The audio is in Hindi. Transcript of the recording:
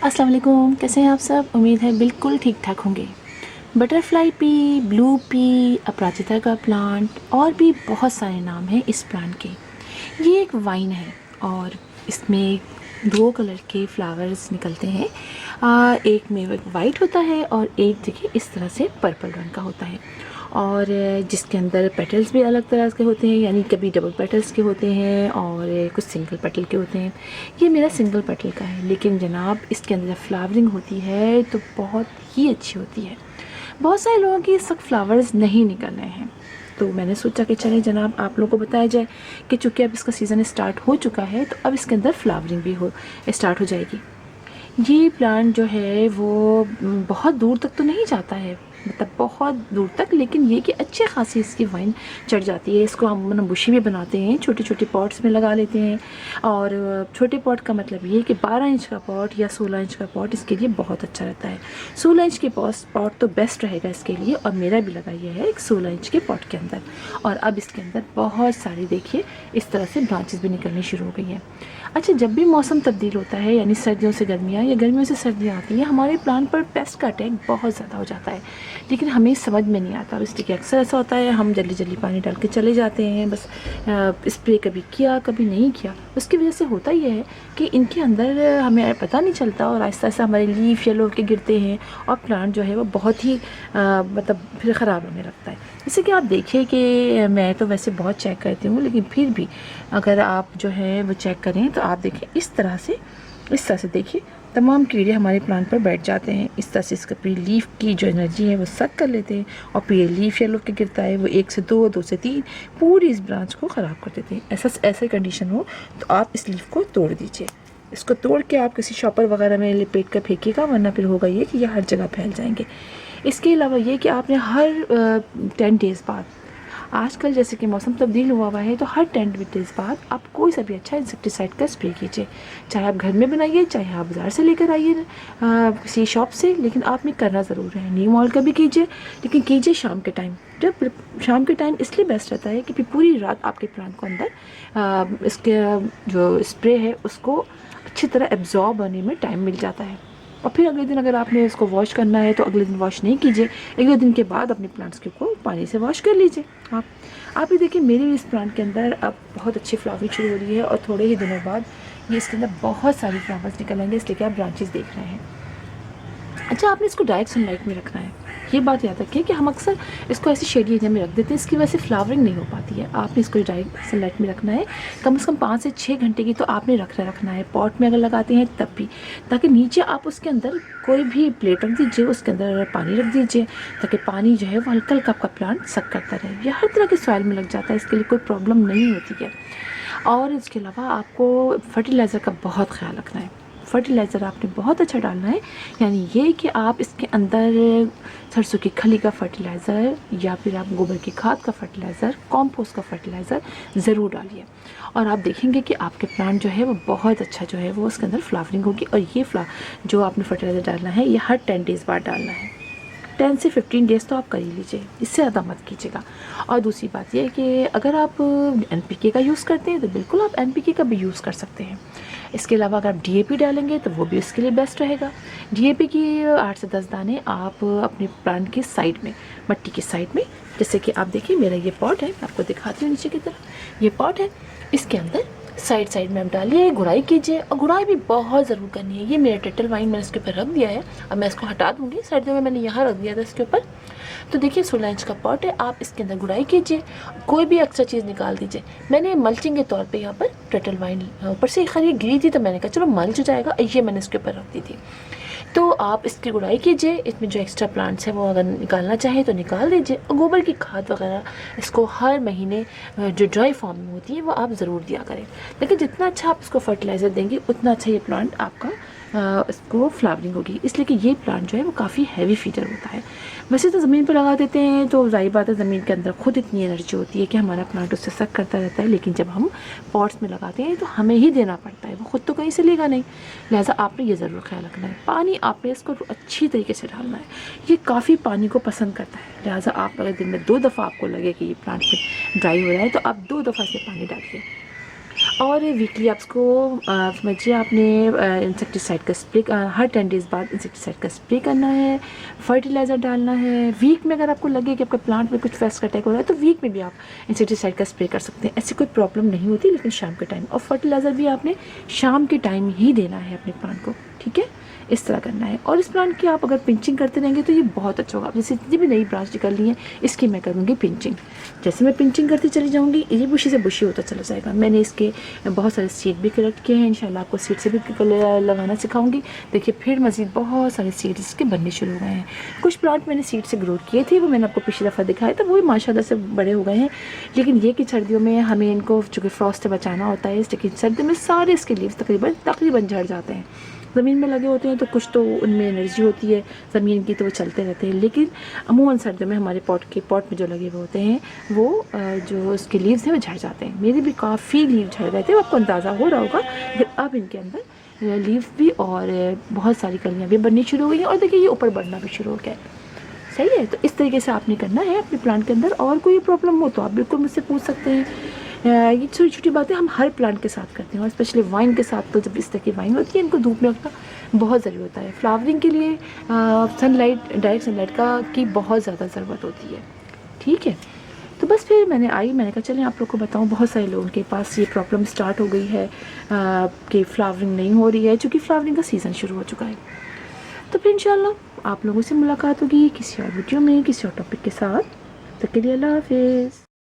अस्सलाम वालेकुम, कैसे हैं आप सब। उम्मीद है बिल्कुल ठीक ठाक होंगे। बटरफ्लाई पी, ब्लू पी, अपराजिता का प्लांट और भी बहुत सारे नाम हैं इस प्लांट के। ये एक वाइन है और इसमें दो कलर के फ्लावर्स निकलते हैं। एक में वाइट होता है और एक देखिए इस तरह से पर्पल रंग का होता है। और जिसके अंदर पेटल्स भी अलग तरह के होते हैं, यानी कभी डबल पेटल्स के होते हैं और कुछ सिंगल पेटल के होते हैं। ये मेरा सिंगल पेटल का है, लेकिन जनाब इसके अंदर जब फ्लावरिंग होती है तो बहुत ही अच्छी होती है। बहुत सारे लोगों की इस वक्त फ्लावर्स नहीं निकल रहे हैं, तो मैंने सोचा कि चलिए जनाब आप लोगों को बताया जाए कि चूँकि अब इसका सीज़न स्टार्ट हो चुका है तो अब इसके अंदर फ्लावरिंग भी स्टार्ट हो जाएगी। ये प्लांट जो है वो बहुत दूर तक तो नहीं जाता है, मतलब बहुत दूर तक, लेकिन ये कि अच्छी खासी इसकी वाइन चढ़ जाती है। इसको हम मतलब बुशी भी बनाते हैं, छोटे छोटे पॉट्स में लगा लेते हैं। और छोटे पॉट का मतलब ये है कि 12 इंच का पॉट या 16 इंच का पॉट इसके लिए बहुत अच्छा रहता है। 16 इंच के पॉट तो बेस्ट रहेगा इसके लिए, और मेरा भी लगा ये है एक 16 इंच के पॉट के अंदर। और अब इसके अंदर बहुत सारी देखिए इस तरह से ब्रांचेस भी निकलनी शुरू हो गई हैं। अच्छा, जब भी मौसम तब्दील होता है, यानी सर्दियों से गर्मियाँ या गर्मियों से सर्दियाँ आती हैं, हमारे प्लांट पर पेस्ट का अटैक बहुत ज़्यादा हो जाता है, लेकिन हमें समझ में नहीं आता। इसलिए अक्सर ऐसा होता है हम जल्दी जल्दी पानी डाल के चले जाते हैं, बस स्प्रे कभी किया कभी नहीं किया। उसकी वजह से होता ये है कि इनके अंदर हमें पता नहीं चलता और आहिस्ता आहिस्ता हमारे लीफ येलो के गिरते हैं और प्लांट जो है वो बहुत ही मतलब फिर ख़राब होने लगता है। जैसे कि आप देखिए कि मैं तो वैसे बहुत चेक करती हूँ, लेकिन फिर भी अगर आप जो है वो चेक करें तो आप देखें इस तरह से देखिए तमाम कीड़े हमारे प्लांट पर बैठ जाते हैं। इस तरह से इसका पूरी लीफ की जो एनर्जी है वो सक कर लेते हैं और फिर ये लीफ येलो के गिरता है, वो 1 से 2, 2 से 3 पूरी इस ब्रांच को ख़राब कर देते हैं। ऐसा कंडीशन हो तो आप इस लीफ को तोड़ दीजिए। इसको तोड़ के आप किसी शॉपर वगैरह में लपेट कर फेंकिएगा, वरना फिर होगा ये कि ये हर जगह फैल जाएंगे। इसके अलावा ये कि आपने हर 10 डेज़ बाद, आजकल जैसे कि मौसम तब्दील हुआ है, तो हर 10 डेज़ बाद आप कोई सा भी अच्छा इंसेक्टिसाइड का स्प्रे कीजिए। चाहे आप घर में बनाइए, चाहे आप बाज़ार से लेकर आइए किसी शॉप से, लेकिन आपने करना ज़रूर है। नीम ऑयल का भी कीजिए, लेकिन कीजिए शाम के टाइम। जब शाम के टाइम इसलिए बेस्ट रहता है कि फिर पूरी रात आपके प्लांट को अंदर इसके जो स्प्रे है उसको अच्छी तरह एब्जॉर्ब होने में टाइम मिल जाता है। और फिर अगले दिन अगर आपने इसको वॉश करना है तो अगले दिन वॉश नहीं कीजिए, एक दो दिन के बाद अपने प्लांट्स को पानी से वॉश कर लीजिए। आप ही देखिए मेरे इस प्लांट के अंदर अब बहुत अच्छी फ्लावरिंग शुरू हो रही है और थोड़े ही दिनों बाद ये इसके अंदर बहुत सारी फ्लावर्स निकलेंगे, इसलिए कि आप ब्रांचेस देख रहे हैं। अच्छा, आपने इसको डायरेक्ट सनलाइट में रखना है। ये बात याद रखिए कि हम अक्सर इसको ऐसी शेडी एरिया में रख देते हैं, इसकी वजह से फ्लावरिंग नहीं हो पाती है। आपने इसको डायरेक्ट सनलाइट में रखना है, कम से कम 5 से 6 घंटे की तो आपने रखना है। पॉट में अगर लगाते हैं तब भी, ताकि नीचे आप उसके अंदर कोई भी प्लेट रख दीजिए, उसके अंदर पानी रख दीजिए, ताकि पानी जो है वो हल्का हल्का आपका प्लांट सक करता रहे। यह हर तरह के सॉइल में लग जाता है, इसके लिए कोई प्रॉब्लम नहीं होती है। और इसके अलावा आपको फर्टिलाइज़र का बहुत ख्याल रखना है। फर्टिलाइज़र आपने बहुत अच्छा डालना है, यानी ये कि आप इसके अंदर सरसों की खली का फर्टिलाइज़र या फिर आप गोबर की खाद का फर्टिलाइज़र, कॉम्पोस्ट का फर्टिलाइज़र ज़रूर डालिए। और आप देखेंगे कि आपके प्लांट जो है वो बहुत अच्छा जो है वो उसके अंदर फ्लावरिंग होगी। और ये जो आपने फर्टिलाइज़र डालना है ये हर 10 डेज़ बाद डालना है। 10 से 15 डेज़ तो आप कर ही लीजिए, इससे ज़्यादा मत कीजिएगा। और दूसरी बात यह है कि अगर आप NPK का यूज़ करते हैं तो बिल्कुल आप NPK का भी यूज़ कर सकते हैं। इसके अलावा अगर आप DAP डालेंगे तो वो भी इसके लिए बेस्ट रहेगा। DAP की 8 से 10 दाने आप अपने प्लांट के साइड में, मिट्टी के साइड में, जैसे कि आप देखिए मेरा ये पॉट है, आपको दिखाती हूँ नीचे की तरफ, ये पॉट है, इसके अंदर साइड में आप डालिए, गुड़ाई कीजिए। और गुड़ाई भी बहुत ज़रूर करनी है। ये मेरा टर्टल वाइन मैंने इसके ऊपर रख दिया है, अब मैं इसको हटा दूँगी। सर्दियों में मैंने यहाँ रख दिया था इसके ऊपर। तो देखिए 16 इंच का पॉट है, आप इसके अंदर गुड़ाई कीजिए, कोई भी एक्स्ट्रा चीज़ निकाल दीजिए। मैंने मल्चिंग के तौर पे यहाँ पर टर्टल वाइन ऊपर से खैर ये गिरी थी तो मैंने कहा चलो मल्च हो जाएगा, ये मैंने इसके ऊपर रख दी थी। तो आप इसकी गुड़ाई कीजिए, इसमें जो एक्स्ट्रा प्लांट्स हैं वो अगर निकालना चाहें तो निकाल दीजिए। और गोबर की खाद वगैरह इसको हर महीने जो ड्राई फॉर्म में होती है वो आप ज़रूर दिया करें। लेकिन जितना अच्छा आप इसको फर्टिलाइज़र देंगे उतना अच्छा ये प्लांट आपका इसको फ्लावरिंग होगी, इसलिए कि ये प्लांट जो है वो काफ़ी हैवी फीडर होता है। वैसे तो ज़मीन पर लगा देते हैं तो ज़ाहिर बात है ज़मीन के अंदर खुद इतनी एनर्जी होती है कि हमारा प्लांट उससे सक करता रहता है, लेकिन जब हम पॉट्स में लगाते हैं तो हमें ही देना पड़ता है, वो खुद तो कहीं से लेगा नहीं। लिहाजा आपने ये ज़रूर ख्याल रखना है। पानी आपने इसको अच्छी तरीके से डालना है, ये काफ़ी पानी को पसंद करता है। लिहाजा आप अगर दिन में 2 दफ़ा आपको लगे कि ये प्लांट में ड्राई हो रहा है तो आप 2 दफ़ा से पानी डालिए। और वीकली आप इसको समझिए आपने इंसेक्टिसाइड का स्प्रे हर 10 डेज़ बाद इंसेक्टिसाइड का स्प्रे करना है, फर्टिलाइज़र डालना है। वीक में अगर आपको लगे कि आपका प्लांट में कुछ पेस्ट अटैक हो रहा है तो वीक में भी आप इंसेक्टिसाइड का स्प्रे कर सकते हैं, ऐसी कोई प्रॉब्लम नहीं होती, लेकिन शाम के टाइम। और फर्टिलाइज़र भी आपने शाम के टाइम ही देना है अपने प्लांट को, ठीक है, इस तरह करना है। और इस प्लांट की आप अगर पिंचिंग करते रहेंगे तो ये बहुत अच्छा होगा। जैसे जितनी भी नई ब्रांच निकल रही है इसकी मैं करूँगी पिंचिंग। जैसे मैं पिंचिंग करती चली जाऊँगी ये बुशी से बुशी होता चला जाएगा। मैंने इसके बहुत सारे सीड भी कलेक्ट किए हैं, इंशाल्लाह आपको सीड से भी लगाना सिखाऊंगी। देखिए फिर मज़ीद बहुत सारे सीड इसके बनने शुरू हो गए हैं। कुछ प्लांट मैंने सीड से ग्रोथ किए थे, वो मैंने आपको पिछली दफ़ा दिखाया था, वो भी माशाल्लाह से बड़े हो गए हैं। लेकिन ये कि सर्दियों में हमें इनको चूँकि फ्रॉस्ट से बचाना होता है, लेकिन सर्दियों में सारे इसके लीव्स तकरीबन झड़ जाते हैं। ज़मीन में लगे होते हैं तो कुछ तो उनमें एनर्जी होती है ज़मीन की, तो वो चलते रहते हैं। लेकिन अमूमन सर्दियों में हमारे पॉट में जो लगे हुए होते हैं वो जो उसके लीव्स हैं वो झड़ जाते हैं। मेरे भी काफ़ी लीव झड़ गए थे, वो आपको अंदाज़ा हो रहा होगा। लेकिन अब इनके अंदर लीव भी और बहुत सारी कलियाँ भी बननी शुरू हो गई हैं, और देखिए ये ऊपर बढ़ना भी शुरू हो गया है। सही है, तो इस तरीके से आपने करना है अपने प्लांट के अंदर। और कोई प्रॉब्लम हो तो आप बिल्कुल मुझसे पूछ सकते हैं। ये छोटी छोटी बातें हम हर प्लांट के साथ करते हैं, और स्पेशली वाइन के साथ तो जब इस तरह की वाइन होती है इनको धूप में रखना बहुत ज़रूरी होता है। फ्लावरिंग के लिए सनलाइट, डायरेक्ट सनलाइट की बहुत ज़्यादा ज़रूरत होती है, ठीक है। तो बस फिर मैंने कहा चलें आप लोग को बताऊं। बहुत सारे लोगों के पास ये प्रॉब्लम स्टार्ट हो गई है कि फ्लावरिंग नहीं हो रही है, चूँकि फ्लावरिंग का सीज़न शुरू हो चुका है। तो फिर इंशाल्लाह आप लोगों से मुलाकात होगी किसी और वीडियो में किसी और टॉपिक के साथ। तब के लिए अल्लाह हाफिज़।